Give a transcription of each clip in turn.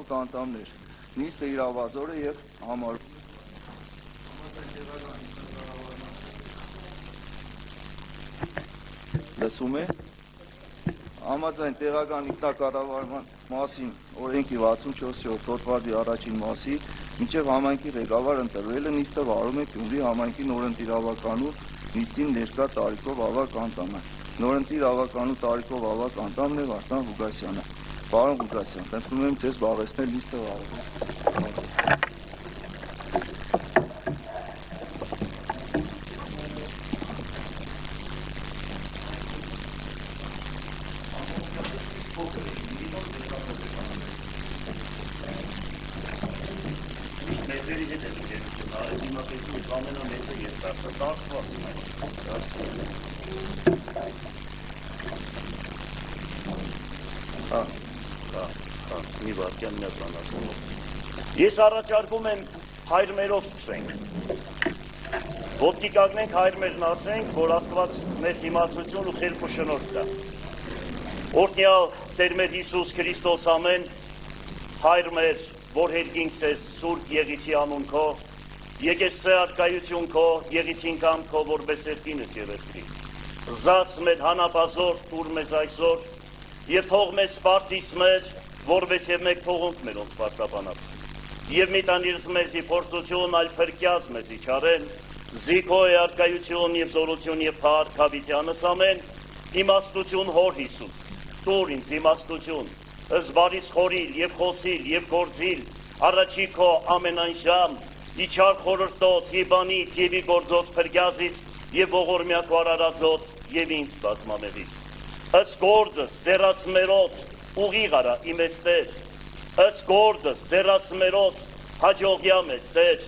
կազմող անդամներ, նիստը իրավազոր է և համարվում լսում է համաձայն տեղական ինքնակառավարման մասին օրենքի 64-րդ հոդվածի առաջին մասի մինչև համայնքի ղեկավար ընտրվելը նիստը վարում է Գյումրի համայնքի նորընտիրավականու նիստին ներկա տարիքով ավագ անդամը։ Նորընտիրավականու տարիքով ավագ անդամն է Վարդան Ղուկասյանը։ Պարոն Ղուկասյան, խնդրում եմ ձեզ զբաղեցնել նիստը վարելու։ Ես առաջարկում եմ հայրմերով սկսենք, ոտքի կանգնենք հայրմերն ասենք, որ Աստված մեզ իմացություն ու խելք ու շնորհք տա։ Օրհնյալ Տեր մեր Հիսուս Քրիստոս ամեն, հայր մեր, որ հերգինք սեզ սուրբ եղիցի անուն քո, եկես սե արկայություն քո, եղիցին կամ քո, որպես երկինս և երկրի։ Զաց մեր հանապազոր, տուր մեզ այսօր, և թող մեզ սպարտիս մեր, որպես և մեկ թողունք մեր ոնց պարտապանած։ Եվ մի տանիրս մեզի փորձություն, այլ փրկյաց մեզի չարեն, զիքո է արկայություն և զորություն և փառք հավիտյանս ամեն, իմաստություն հոր Հիսուս, տուր ինձ իմաստություն, զբարիս խորիլ և խոսիլ և գործիլ, առաջի քո ամենայն ժամ, իչար խորհրդոց և բանից և ի գործոց փրկյազիս և ողորմյա քո արարածոց և ինձ բազմամեղիս։ Ըս գործս ձեռած մերոց ուղիղ արա իմ ես Տեր, ըս գործս ձեռած մերոց հաջողյա մեզ Տեր,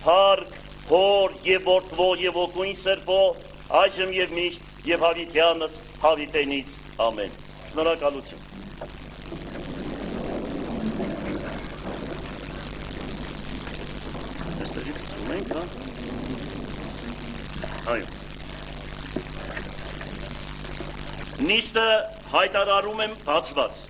փառք, հոր և որդվո և օգույն սրբո, այժմ և միշտ և հավիտյանս հավիտենից ամեն։ Շնորհակալություն։ Այստեղից ունենք, հա։ Այո։ Նիստը հայտարարում եմ բացված։